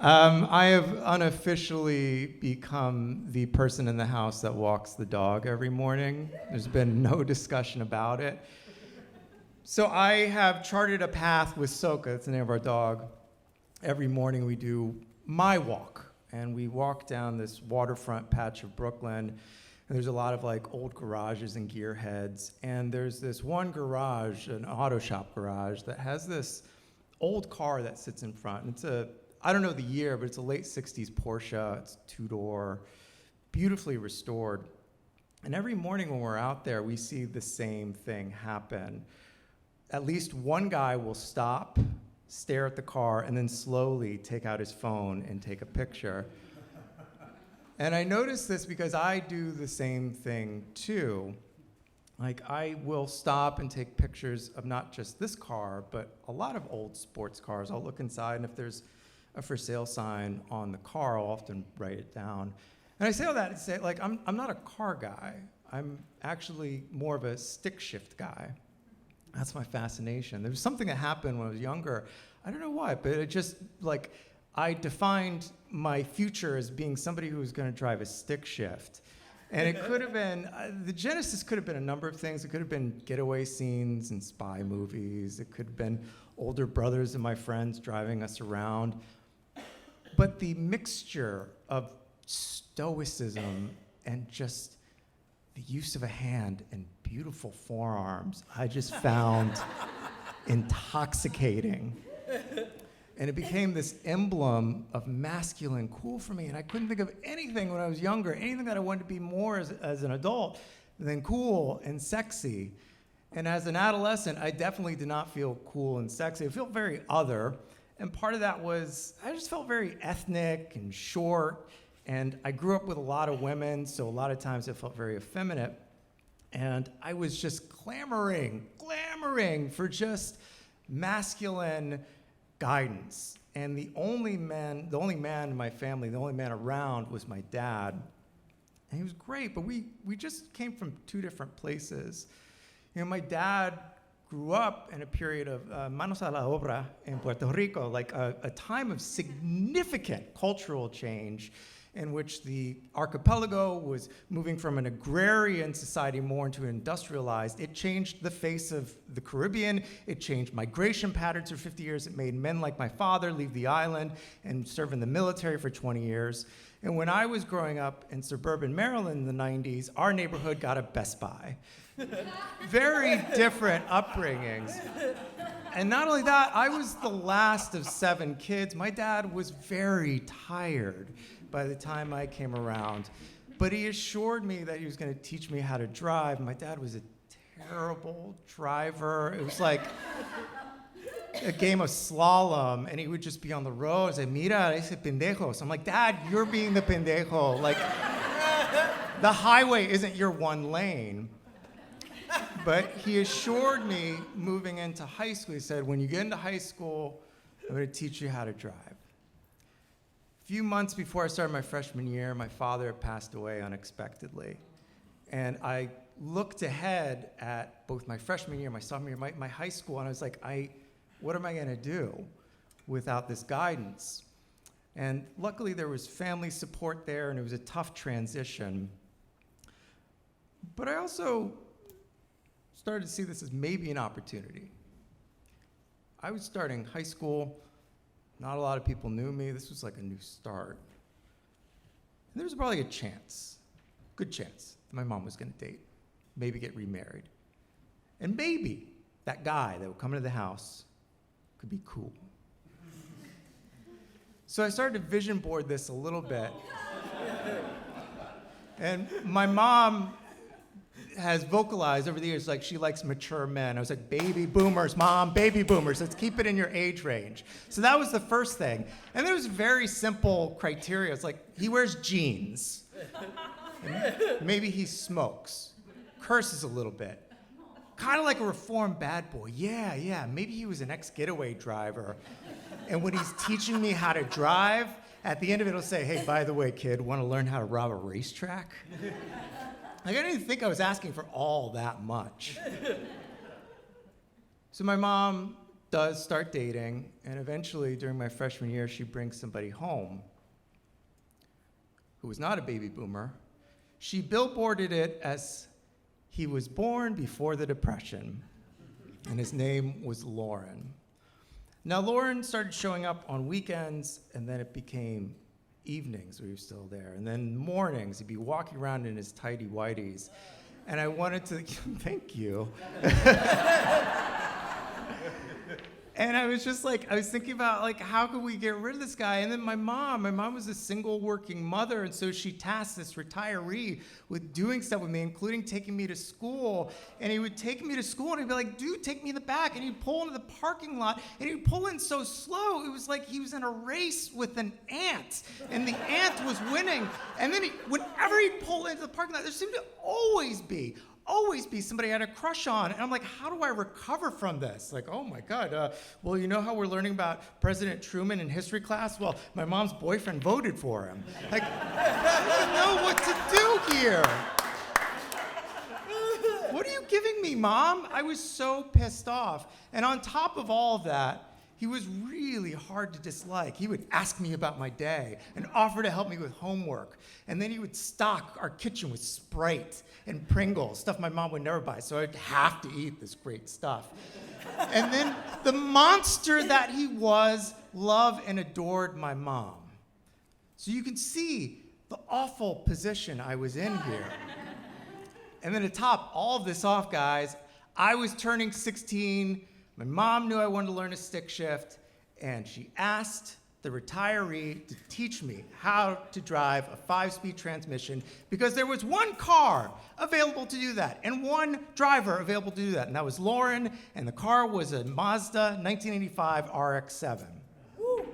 I have unofficially become the person in the house that walks the dog every morning. There's been no discussion about it. So I have charted a path with Soka, that's the name of our dog. Every morning we do my walk, and we walk down this waterfront patch of Brooklyn, and there's a lot of like old garages and gearheads, and there's this one garage, an auto shop garage, that has this old car that sits in front, and it's I don't know the year, but it's a late 60s Porsche. It's two-door, beautifully restored. And every morning when we're out there, we see the same thing happen. At least one guy will stop, stare at the car, and then slowly take out his phone and take a picture. And I notice this because I do the same thing too. Like, I will stop and take pictures of not just this car, but a lot of old sports cars. I'll look inside, and if there's a for sale sign on the car, I'll often write it down. And I say all that to say, like, I'm not a car guy. I'm actually more of a stick shift guy. That's my fascination. There was something that happened when I was younger. I don't know why, but it just, like, I defined my future as being somebody who was going to drive a stick shift. And it could have been, the genesis could have been a number of things. It could have been getaway scenes in spy movies. It could have been older brothers and my friends driving us around. But the mixture of stoicism and just the use of a hand and beautiful forearms, I just found intoxicating. And it became this emblem of masculine cool for me. And I couldn't think of anything when I was younger, anything that I wanted to be more as an adult than cool and sexy. And as an adolescent, I definitely did not feel cool and sexy. I felt very other. And part of that was I just felt very ethnic and short. And I grew up with a lot of women, so a lot of times I felt very effeminate. And I was just clamoring for just masculine guidance. And the only man in my family, the only man around was my dad. And he was great, but we just came from two different places. You know, my dad grew up in a period of manos a la obra in Puerto Rico, like a time of significant cultural change in which the archipelago was moving from an agrarian society more into an industrialized. It changed the face of the Caribbean. It changed migration patterns for 50 years. It made men like my father leave the island and serve in the military for 20 years. And when I was growing up in suburban Maryland in the 90s, our neighborhood got a Best Buy. Very different upbringings. And not only that, I was the last of 7 kids. My dad was very tired by the time I came around. But he assured me that he was going to teach me how to drive. My dad was a terrible driver. It was like a game of slalom, and he would just be on the road and say, "Mira, ese pendejo." So I'm like, "Dad, you're being the pendejo. Like, the highway isn't your one lane." But he assured me moving into high school, he said, "When you get into high school, I'm going to teach you how to drive." A few months before I started my freshman year, my father had passed away unexpectedly. And I looked ahead at both my freshman year, my sophomore year, my high school, and I was like, what am I going to do without this guidance? And luckily there was family support there, and it was a tough transition. But I also started to see this as maybe an opportunity. I was starting high school. Not a lot of people knew me. This was like a new start. And there was probably a chance, good chance, that my mom was going to date, maybe get remarried. And maybe that guy that would come into the house could be cool. So I started to vision board this a little bit. And my mom has vocalized over the years, like, she likes mature men. I was like, baby boomers, Mom, baby boomers. Let's keep it in your age range. So that was the first thing. And there was very simple criteria. It's like, he wears jeans. Maybe he smokes, curses a little bit. Kind of like a reformed bad boy. Yeah. Maybe he was an ex-getaway driver. And when he's teaching me how to drive, at the end of it, he'll say, "Hey, by the way, kid, want to learn how to rob a racetrack?" Like, I didn't even think I was asking for all that much. So my mom does start dating, and eventually, during my freshman year, she brings somebody home who was not a baby boomer. She billboarded it as he was born before the Depression, and his name was Lauren. Now, Lauren started showing up on weekends, and then it became evenings where he was still there, and then mornings, he'd be walking around in his tighty whities, and I wanted to, thank you. And I was just like, I was thinking about like, how could we get rid of this guy? And then my mom was a single working mother, and so she tasked this retiree with doing stuff with me, including taking me to school. And he would take me to school, and he'd be like, dude, take me in the back. And he'd pull into the parking lot, and he'd pull in so slow, it was like he was in a race with an ant, and the ant was winning. And then whenever he'd pull into the parking lot, there seemed to always be somebody I had a crush on. And I'm like, how do I recover from this? Like, oh my God, well, you know how we're learning about President Truman in history class? Well, my mom's boyfriend voted for him. Like, I don't know what to do here. What are you giving me, Mom? I was so pissed off. And on top of all of that, he was really hard to dislike. He would ask me about my day and offer to help me with homework. And then he would stock our kitchen with Sprite and Pringles, stuff my mom would never buy, so I'd have to eat this great stuff. And then the monster that he was loved and adored my mom. So you can see the awful position I was in here. And then to top all of this off, guys, I was turning 16. My mom knew I wanted to learn a stick shift, and she asked the retiree to teach me how to drive a 5-speed transmission because there was one car available to do that and one driver available to do that, and that was Lauren, and the car was a Mazda 1985 RX-7. Woo.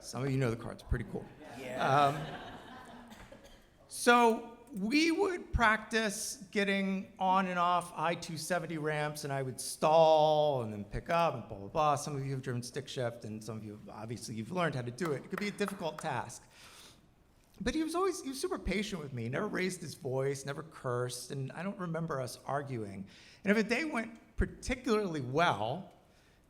Some of you know the car, it's pretty cool. Yeah. So we would practice getting on and off I-270 ramps, and I would stall and then pick up and blah, blah, blah. Some of you have driven stick shift, and some of you, obviously, you've learned how to do it. It could be a difficult task. But he was super patient with me, never raised his voice, never cursed, and I don't remember us arguing. And if a day went particularly well,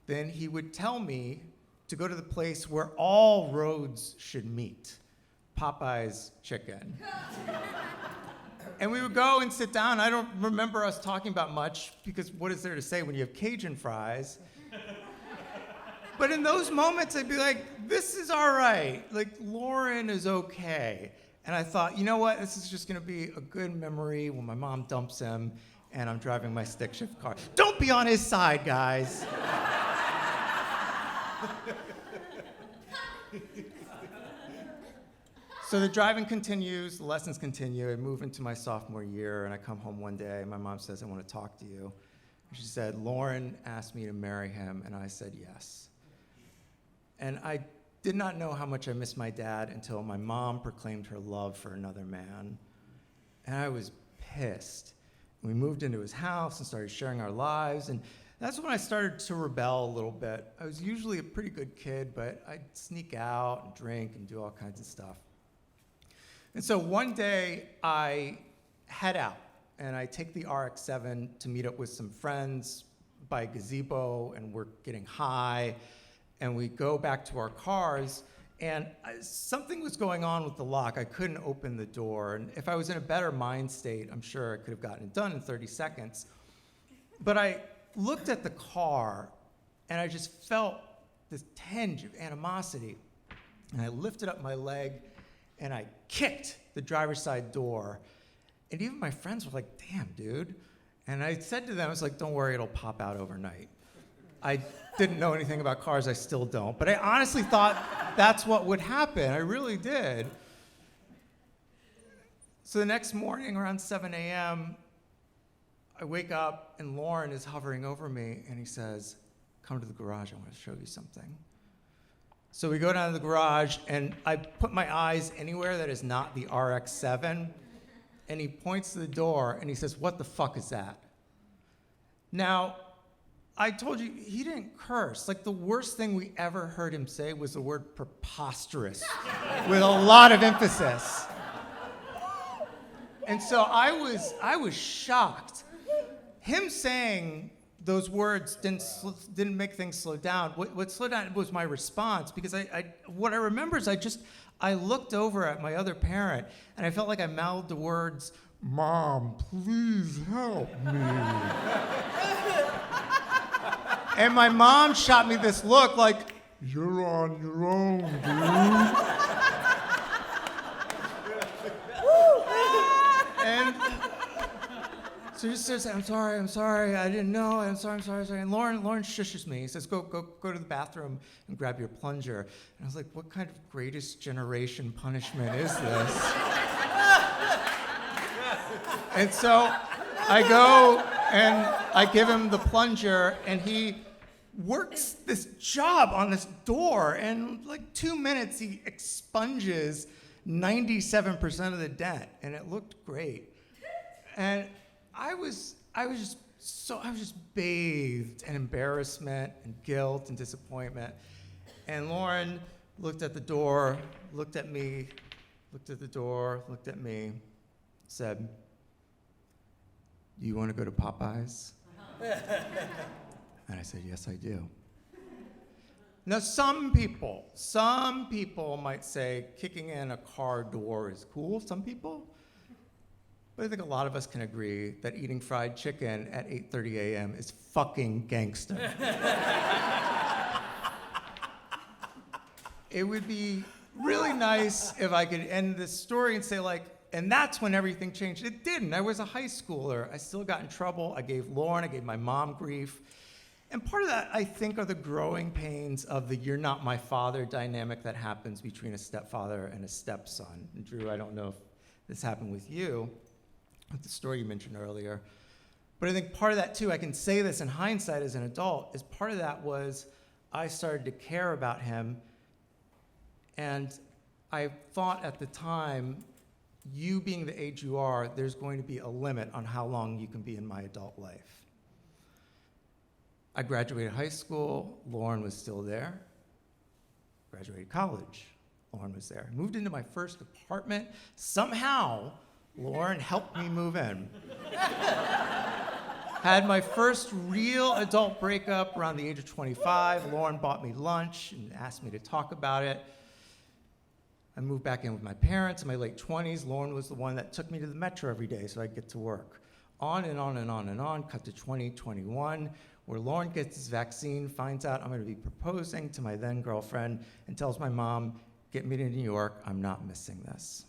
then he would tell me to go to the place where all roads should meet, Popeye's Chicken. And we would go and sit down. I don't remember us talking about much because what is there to say when you have Cajun fries? But in those moments, I'd be like, this is all right. Like, Lauren is okay. And I thought, you know what? This is just going to be a good memory when my mom dumps him and I'm driving my stick shift car. Don't be on his side, guys. So the driving continues, the lessons continue. I move into my sophomore year, and I come home one day, and my mom says, I want to talk to you. And she said, Lauren asked me to marry him, and I said yes. And I did not know how much I missed my dad until my mom proclaimed her love for another man. And I was pissed. We moved into his house and started sharing our lives, and that's when I started to rebel a little bit. I was usually a pretty good kid, but I'd sneak out and drink and do all kinds of stuff. And so one day, I head out, and I take the RX-7 to meet up with some friends by a gazebo, and we're getting high, and we go back to our cars, and something was going on with the lock. I couldn't open the door, and if I was in a better mind state, I'm sure I could have gotten it done in 30 seconds. But I looked at the car, and I just felt this tinge of animosity, and I lifted up my leg, and I kicked the driver's side door. And even my friends were like, damn, dude. And I said to them, I was like, don't worry, it'll pop out overnight. I didn't know anything about cars, I still don't. But I honestly thought that's what would happen. I really did. So the next morning around 7 a.m., I wake up and Lauren is hovering over me and he says, come to the garage, I want to show you something. So we go down to the garage, and I put my eyes anywhere that is not the RX-7, and he points to the door, and he says, what the fuck is that? Now, I told you, he didn't curse. Like, the worst thing we ever heard him say was the word preposterous, with a lot of emphasis. And so I was shocked. Him saying those words didn't make things slow down. What slowed down was my response, because what I remember is I looked over at my other parent, and I felt like I mouthed the words, "Mom, please help me." And my mom shot me this look like, "You're on your own, dude." And so he just says, I'm sorry, I didn't know, I'm sorry. And Lauren shushes me. He says, go to the bathroom and grab your plunger. And I was like, what kind of greatest generation punishment is this? And so I go and I give him the plunger, and he works this job on this door, and like 2 minutes he expunges 97% of the dent, and it looked great. And I was just bathed in embarrassment and guilt and disappointment. And Lauren looked at the door, looked at me, looked at the door, looked at me, said, "Do you want to go to Popeyes?" And I said, "Yes, I do." Now, some people might say kicking in a car door is cool, some people. But I think a lot of us can agree that eating fried chicken at 8:30 a.m. is fucking gangster. It would be really nice if I could end this story and say, like, and that's when everything changed. It didn't. I was a high schooler. I still got in trouble. I gave my mom grief. And part of that, I think, are the growing pains of the "you're not my father" dynamic that happens between a stepfather and a stepson. And Drew, I don't know if this happened with you, with the story you mentioned earlier. But I think part of that, too, I can say this in hindsight as an adult, is part of that was I started to care about him. And I thought at the time, you being the age you are, there's going to be a limit on how long you can be in my adult life. I graduated high school, Lauren was still there. Graduated college, Lauren was there. Moved into my first apartment. Somehow, Lauren helped me move in. Had my first real adult breakup around the age of 25. Lauren bought me lunch and asked me to talk about it. I moved back in with my parents in my late 20s. Lauren was the one that took me to the metro every day so I'd get to work. On and on and on and on, cut to 2021, where Lauren gets his vaccine, finds out I'm going to be proposing to my then girlfriend, and tells my mom, "Get me to New York, I'm not missing this."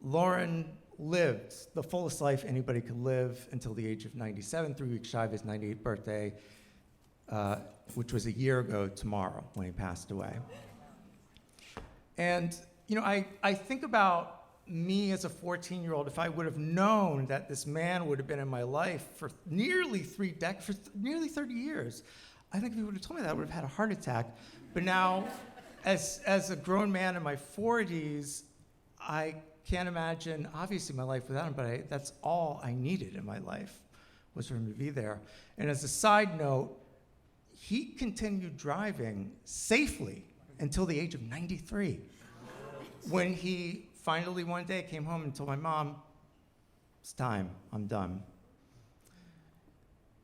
Lauren lived the fullest life anybody could live until the age of 97, 3 weeks shy of his 98th birthday, which was a year ago tomorrow when he passed away. And I think about me as a 14-year-old, if I would have known that this man would have been in my life for nearly 30 years, I think if he would have told me that, I would have had a heart attack. But now, as a grown man in my 40s, I can't imagine, obviously, my life without him, but that's all I needed in my life, was for him to be there. And as a side note, he continued driving safely until the age of 93, when he finally one day came home and told my mom, "It's time, I'm done."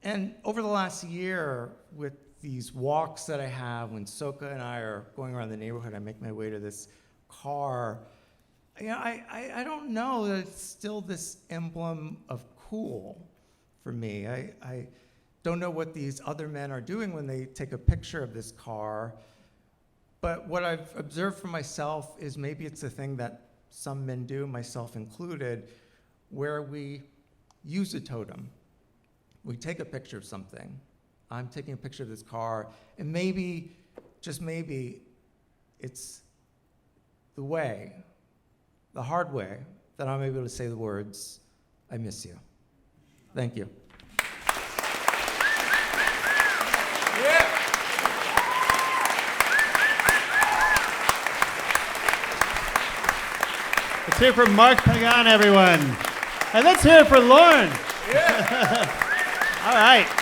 And over the last year, with these walks that I have, when Soka and I are going around the neighborhood, I make my way to this car, I don't know that it's still this emblem of cool for me. I don't know what these other men are doing when they take a picture of this car, but what I've observed for myself is maybe it's a thing that some men do, myself included, where we use a totem. We take a picture of something. I'm taking a picture of this car, and maybe, just maybe, it's the way, the hard way, that I'm able to say the words, "I miss you." Thank you. Let's hear it for Mark Pagan, everyone. And let's hear it for Lauren. Yeah. All right.